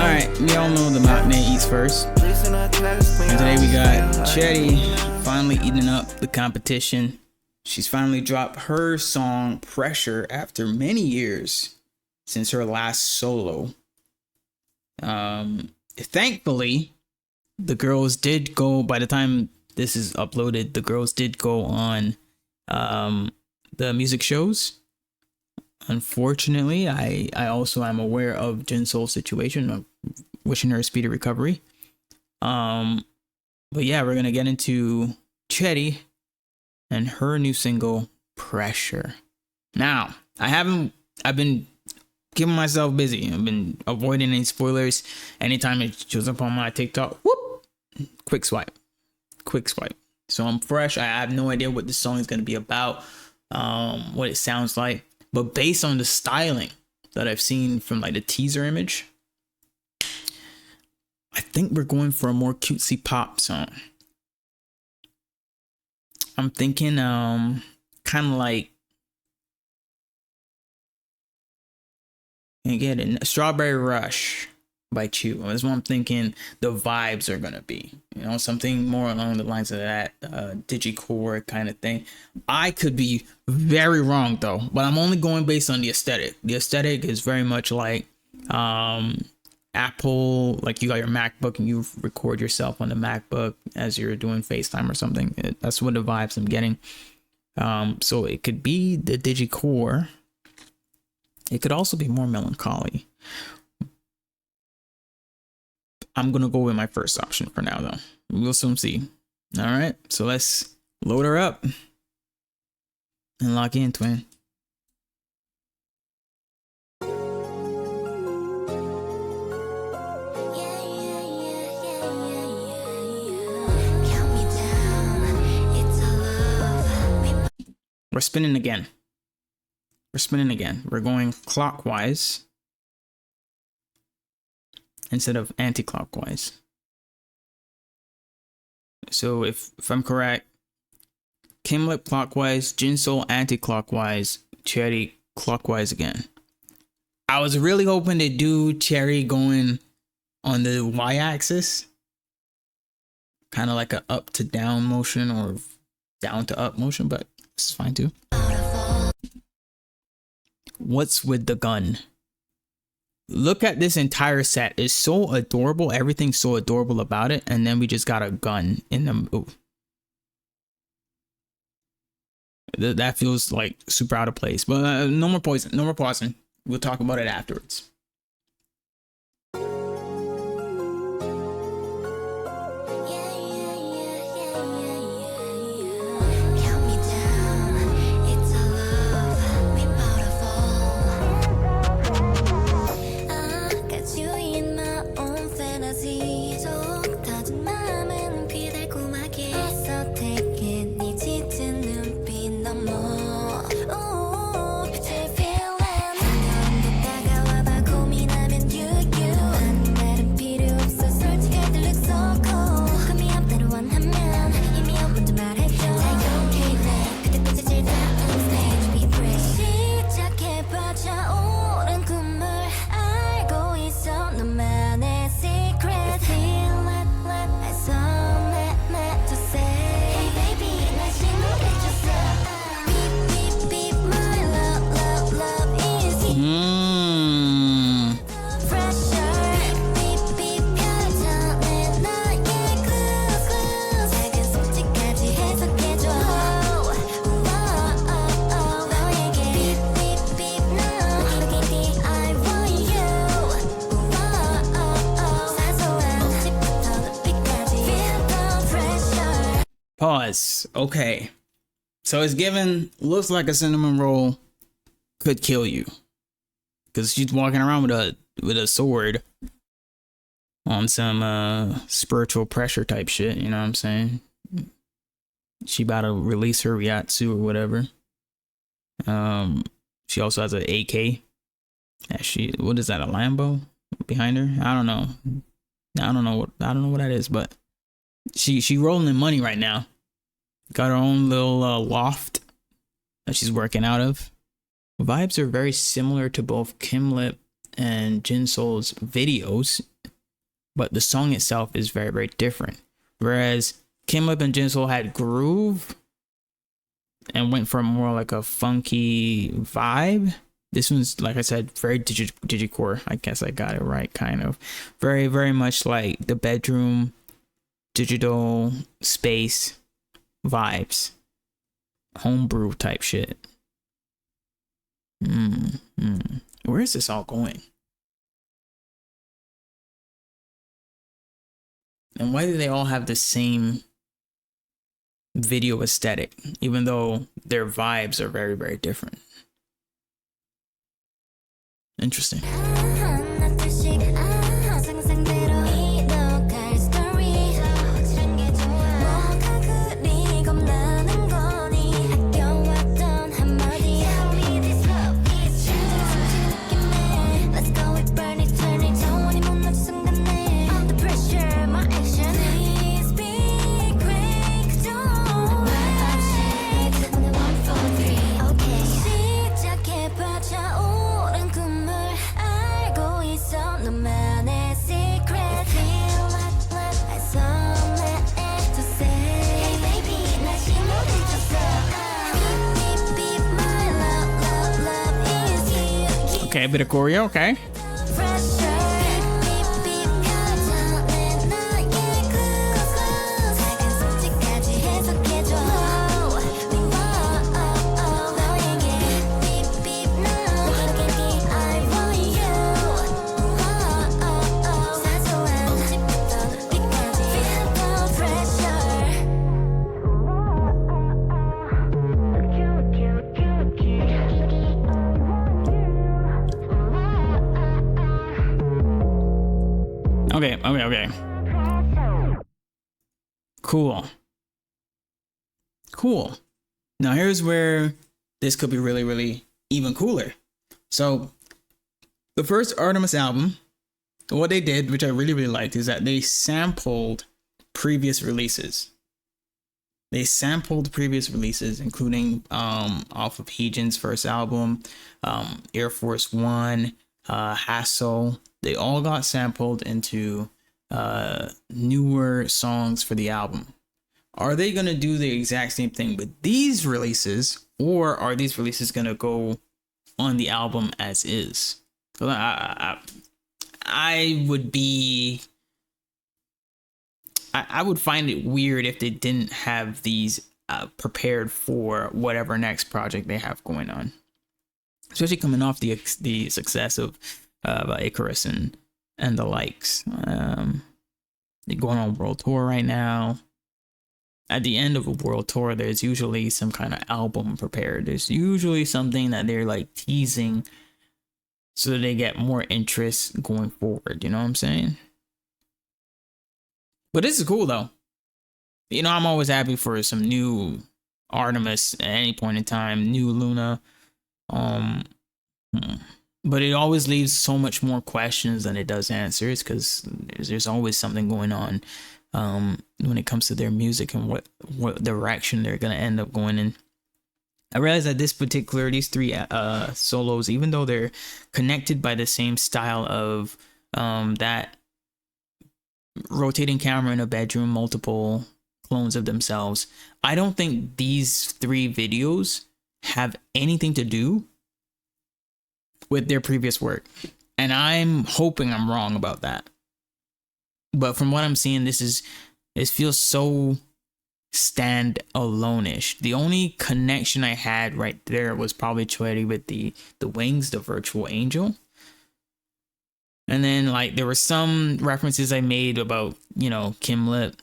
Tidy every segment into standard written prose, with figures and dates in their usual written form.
Alright, we all know the mountain eats first. And today we got Choerry finally eating up the competition. She's finally dropped her song Pressure after many years since her last solo. Thankfully, the girls did go, by the time this is uploaded, the girls did go on the music shows. Unfortunately, I also am aware of Julzz's situation. I'm wishing her a speedy recovery. But yeah, we're gonna get into Choerry and her new single Pressure. Now, I've been keeping myself busy. I've been avoiding any spoilers. Anytime it shows up on my TikTok, whoop, quick swipe. So I'm fresh. I have no idea what this song is gonna be about, what it sounds like. But based on the styling that I've seen from like the teaser image, I think we're going for a more cutesy pop song. I'm thinking kind of like, you get it, Strawberry Rush by Chew. That's what I'm thinking the vibes are gonna be. You know, something more along the lines of that digicore kind of thing. I could be very wrong though, but I'm only going based on the aesthetic. The aesthetic is very much like Apple, like you got your MacBook and you record yourself on the MacBook as you're doing FaceTime or something. That's what the vibes I'm getting. So it could be the digicore. It could also be more melancholy. I'm gonna go with my first option for now though. We'll soon see. All right, so let's load her up and lock in, twin. We're spinning again. We're going clockwise instead of anti-clockwise. So if I'm correct, Kimlip clockwise, Julzz anti-clockwise, Choerry clockwise again. I was really hoping to do Choerry going on the y-axis, kind of like a up to down motion or down to up motion, but this is fine too. What's with the gun? Look at this entire set. It's so adorable. Everything's so adorable about it. And then we just got a gun in the... Ooh. That feels like super out of place. But no more poison. No more pausing. We'll talk about it afterwards. Pause. Okay. So it's given, looks like a cinnamon roll could kill you. Because she's walking around with a sword on some spiritual pressure type shit, you know what I'm saying? She about to release her Ryatsu or whatever. She also has an AK. What is that, a Lambo behind her? I don't know. I don't know what that is, but she rolling in money right now. Got her own little loft that she's working out of. Vibes are very similar to both Kimlip and Jinsoul's videos, but the song itself is very, very different. Whereas Kimlip and Jinsoul had groove and went for more like a funky vibe. This one's, like I said, very digicore. I guess I got it right, kind of. Very, very much like the bedroom, digital space vibes. Homebrew type shit. Where is this all going? And why do they all have the same video aesthetic, even though their vibes are very, very different? Interesting. Okay, a bit of choreo, okay. Okay. Cool. Now here's where this could be really, really even cooler. So the first ARTMS album, what they did, which I really, really liked, is that they sampled previous releases. Including off of Heejin's first album, Air Force One, Hassle. They all got sampled into newer songs for the album. Are they going to do the exact same thing with these releases, or are these releases going to go on the album as is? I would find it weird if they didn't have these prepared for whatever next project they have going on, especially coming off the success of Icarus and the likes. They're going on world tour right now. At the end of a world tour, there's usually some kind of album prepared. There's usually something that they're like teasing so that they get more interest going forward. You know what I'm saying? But this is cool though. You know, I'm always happy for some new ARTMS at any point in time, new Luna. But it always leaves so much more questions than it does answers, because there's always something going on when it comes to their music and what direction they're gonna end up going in. I realize that these three solos, even though they're connected by the same style of that rotating camera in a bedroom, multiple clones of themselves, I don't think these three videos have anything to do with their previous work. And I'm hoping I'm wrong about that. But from what I'm seeing, it feels so stand-alone-ish. The only connection I had right there was probably Choerry with the wings, the virtual angel. And then like there were some references I made about, you know, Kimlip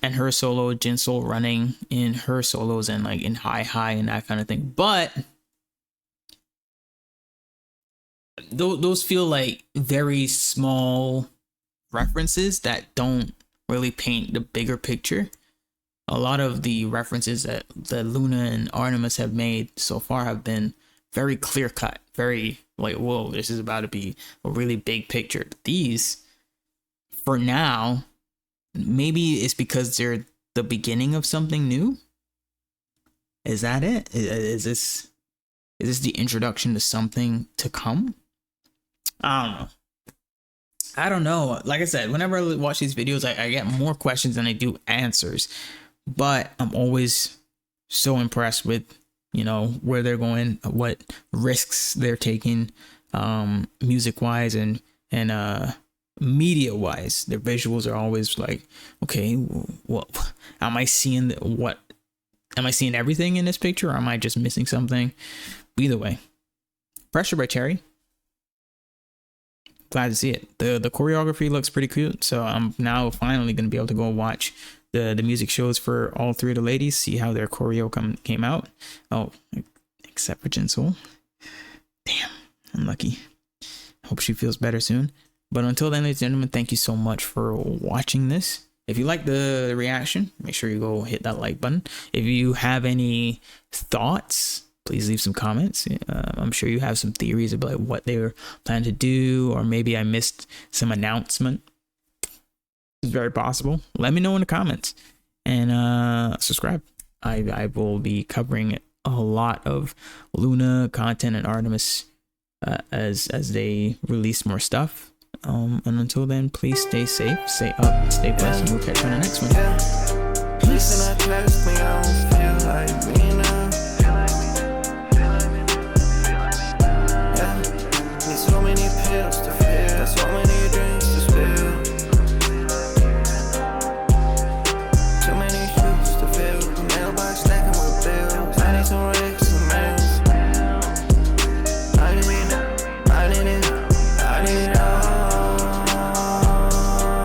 and her solo, Jinsoul running in her solos and like in high and that kind of thing. But those feel like very small references that don't really paint the bigger picture. A lot of the references that Luna and ARTMS have made so far have been very clear cut, very like, whoa, this is about to be a really big picture. These, for now, maybe it's because they're the beginning of something new. Is that it? Is this Is this the introduction to something to come? I don't know. Like I said, whenever I watch these videos, I get more questions than I do answers. But I'm always so impressed with, you know, where they're going, what risks they're taking, music wise and media wise. Their visuals are always like, okay, well, am I seeing everything in this picture, or am I just missing something? Either way, Pressure by Choerry. Glad to see it. The choreography looks pretty cute, so I'm now finally gonna be able to go watch the music shows for all three of the ladies, see how their choreo came out. Oh, except for Jinsoul. Damn, unlucky. Hope she feels better soon. But until then, ladies and gentlemen, thank you so much for watching this. If you like the reaction, make sure you go hit that like button. If you have any thoughts, please leave some comments. I'm sure you have some theories about what they were planning to do, or maybe I missed some announcement. It's very possible. Let me know in the comments, and subscribe. I will be covering a lot of Luna content and ARTMS as they release more stuff. And until then, please stay safe, stay up, stay blessed, and we'll catch you on the next one. Peace.